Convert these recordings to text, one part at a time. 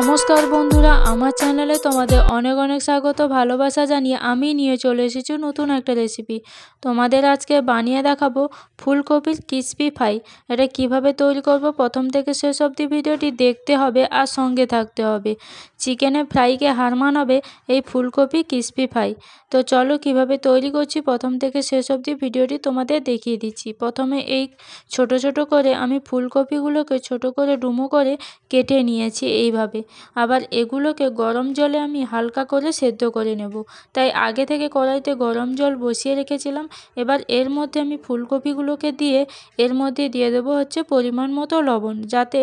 নমস্কার বন্ধুরা, আমার চ্যানেলে তোমাদের অনেক অনেক স্বাগত ভালোবাসা জানিয়ে আমি নিয়ে চলে এসেছি নতুন একটা রেসিপি। তোমাদের আজকে বানিয়ে দেখাবো ফুলকপির ক্রিসপি ফ্রাই। এটা কিভাবে তৈরি করব প্রথম থেকে শেষ অবধি ভিডিওটি দেখতে হবে আর সঙ্গে থাকতে হবে। চিকেনের ফ্রাইকে হার মানাবে এই ফুলকপি ক্রিসপি ফ্রাই। তো চলো কিভাবে তৈরি করছি প্রথম থেকে শেষ অবধি ভিডিওটি তোমাদের দেখিয়ে দিচ্ছি। প্রথমে এই ছোট ছোট করে আমি ফুলকপিগুলোকে ছোট করে ডুমো করে কেটে নিয়েছি এইভাবে। আবার এগুলোকে গরম জলে আমি হালকা করে সেদ্ধ করে নেব। তাই আগে থেকে কড়াইতে গরম জল বসিয়ে রেখেছিলাম। এবার এর মধ্যে আমি ফুলকপিগুলোকে দিয়ে এর মধ্যে দিয়ে দেবো পরিমাণ মতো লবণ, যাতে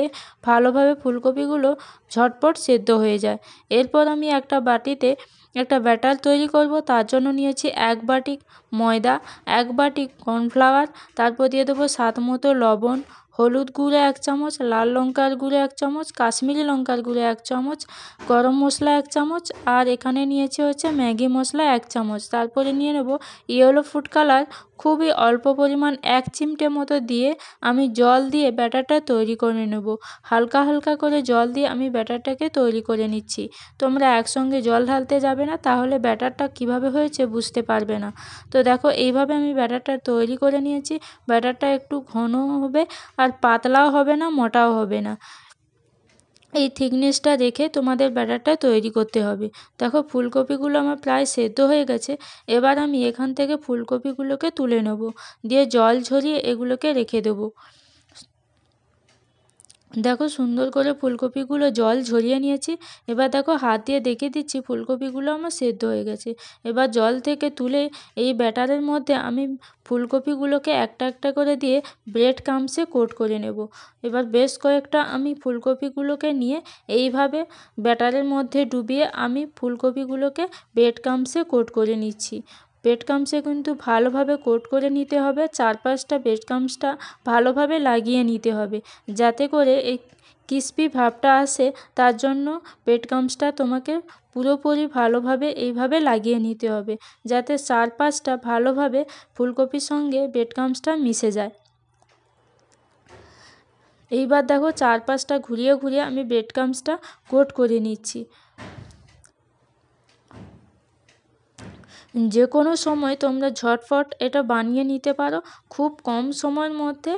ভালোভাবে ফুলকপিগুলো ঝটপট সেদ্ধ হয়ে যায়। এরপর আমি একটা বাটিতে একটা ব্যাটার তৈরি করব। তার জন্য নিয়েছি 1 বাটি ময়দা, 1 বাটি কর্নফ্লাওয়ার, তারপর দিয়ে দেবো স্বাদ মতো লবণ, হলুদ গুঁড়ো 1 চামচ, লাল লঙ্কার গুঁড়ো 1 চামচ, কাশ্মীরি লঙ্কার গুঁড়ো 1 চামচ, গরম মশলা 1 চামচ, আর এখানে নিয়েছি ম্যাগি মশলা 1 চামচ। তারপরে নিয়ে নেব ইয়েলো ফুড কালার, খুবই অল্প পরিমাণ 1 চিমটে মতো দিয়ে আমি জল দিয়ে ব্যাটারটা তৈরি করে নেব। হালকা হালকা করে জল দিয়ে আমি ব্যাটারটাকে তৈরি করে নিচ্ছি। তোমরা একসঙ্গে জল ঢালতে যাবে না, তাহলে ব্যাটারটা কিভাবে হয়েছে বুঝতে পারবে না। তো দেখো এইভাবে আমি ব্যাটারটা তৈরি করে নিয়েছি। ব্যাটারটা একটু ঘন হবে, আর পাতলাও হবে না, মোটাও হবে না। এই থিকনেসটা রেখে তোমাদের ব্যাটারটা তৈরি করতে হবে। দেখো ফুলকপিগুলো আমার প্রায় সেদ্ধ হয়ে গেছে। এবার আমি এখান থেকে ফুলকপিগুলোকে তুলে নেব, দিয়ে জল ঝরিয়ে এগুলোকে রেখে দেবো। দেখো সুন্দর করে ফুলকপিগুলো জল ঝরিয়ে নিয়েছি। এবার দেখো হাত দিয়ে দেখিয়ে দিচ্ছি ফুলকপিগুলো আমার সেদ্ধ হয়ে গেছে। এবার জল থেকে তুলে এই ব্যাটারের মধ্যে আমি ফুলকপিগুলোকে একটা একটা করে দিয়ে ব্রেড ক্রাম্বসে কোট করে নেব। এবার বেশ কয়েকটা আমি ফুলকপিগুলোকে নিয়ে এইভাবে ব্যাটারের মধ্যে ডুবিয়ে আমি ফুলকপিগুলোকে ব্রেড ক্রাম্বসে কোট করে নিচ্ছি। ব্রেড ক্রাম্বসে কিন্তু ভালোভাবে কোট করে নিতে হবে, চারপাশটা ব্রেড ক্রাম্বসটা ভালোভাবে লাগিয়ে নিতে হবে, যাতে করে এই ক্রিসপি ভাবটা আসে। তার জন্য ব্রেড ক্রাম্বসটা তোমাকে পুরোপুরি ভালোভাবে এইভাবে লাগিয়ে নিতে হবে, যাতে চারপাশটা ভালোভাবে ফুলকপির সঙ্গে ব্রেড ক্রাম্বসটা মিশে যায়। এইবার দেখো চারপাশটা ঘুরিয়ে ঘুরিয়ে আমি ব্রেড ক্রাম্বসটা কোট করে নিচ্ছি। যে কোনো সময় তোমরা ঝটফট এটা বানিয়ে নিতে পারো। খুব কম সময়ের মধ্যে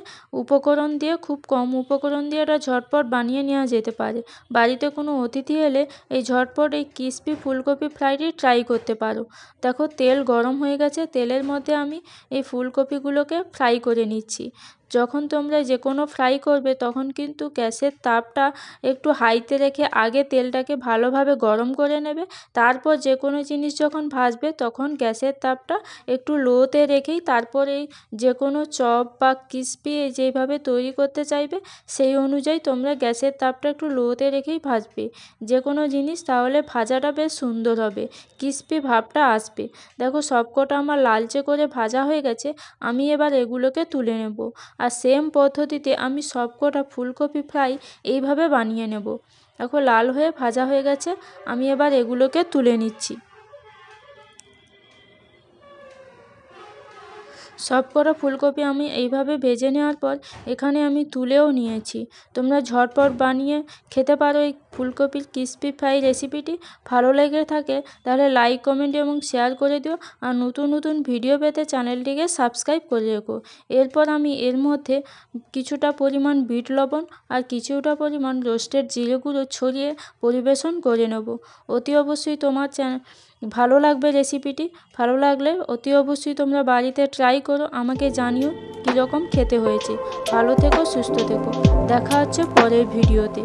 খুব কম উপকরণ দিয়ে এটা ঝটপট বানিয়ে নেওয়া যেতে পারে। বাড়িতে কোনো অতিথি এলে এই ঝটপট এই ক্রিসপি ফুলকপি ফ্রাইটি ট্রাই করতে পারো। দেখো তেল গরম হয়ে গেছে, তেলের মধ্যে আমি এই ফুলকপিগুলোকে ফ্রাই করে নিচ্ছি। যখন তোমরা যে কোনো ফ্রাই করবে তখন কিন্তু গ্যাসের তাপটা একটু হাইতে রেখে আগে তেলটাকে ভালোভাবে গরম করে নেবে। তারপর যে কোনো জিনিস যখন ভাজবে তখন গ্যাসের তাপটা একটু লোতে রেখেই তারপর এই যে কোনো চপ বা ক্রিসপি যেইভাবে তৈরি করতে চাইবে সেই অনুযায়ী তোমরা গ্যাসের তাপটা একটু লোতে রেখেই ভাজবে যে কোনো জিনিস, তাহলে ভাজাটা বেশ সুন্দর হবে, ক্রিসপি ভাবটা আসবে। দেখো সবকটা আমার লালচে করে ভাজা হয়ে গেছে। আমি এবার এগুলোকে তুলে নেব, আর সেম পদ্ধতিতে আমি সবকটা ফুলকপি ফ্রাই এইভাবে বানিয়ে নেব। দেখো লাল হয়ে ভাজা হয়ে গেছে, আমি এবার এগুলোকে তুলে নিচ্ছি। সবকটা ফুলকপি আমি এইভাবে ভেজে নেওয়ার পর এখানে আমি তুলেও নিয়েছি। তোমরা ঝটপট বানিয়ে খেতে পারো এই ফুলকপির ক্রিসপি ফ্রাই রেসিপিটি। ভালো লেগে থাকে তাহলে লাইক, কমেন্ট এবং শেয়ার করে দিও, আর নতুন নতুন ভিডিও পেতে চ্যানেলটিকে সাবস্ক্রাইব করে রেখো। এরপর আমি এর মধ্যে কিছুটা পরিমাণ বিট লবণ আর কিছুটা পরিমাণ রোস্টেড জিরে গুঁড়ো ছড়িয়ে পরিবেশন করে নেব। অতি অবশ্যই তোমার ভালো লাগবে রেসিপিটি। ভালো লাগলে অতি অবশ্যই তোমরা বাড়িতে ট্রাই করো, আমাকে জানিও কীরকম খেতে হয়েছে। ভালো থেকো, সুস্থ থেকো, দেখা হচ্ছে পরের ভিডিওতে।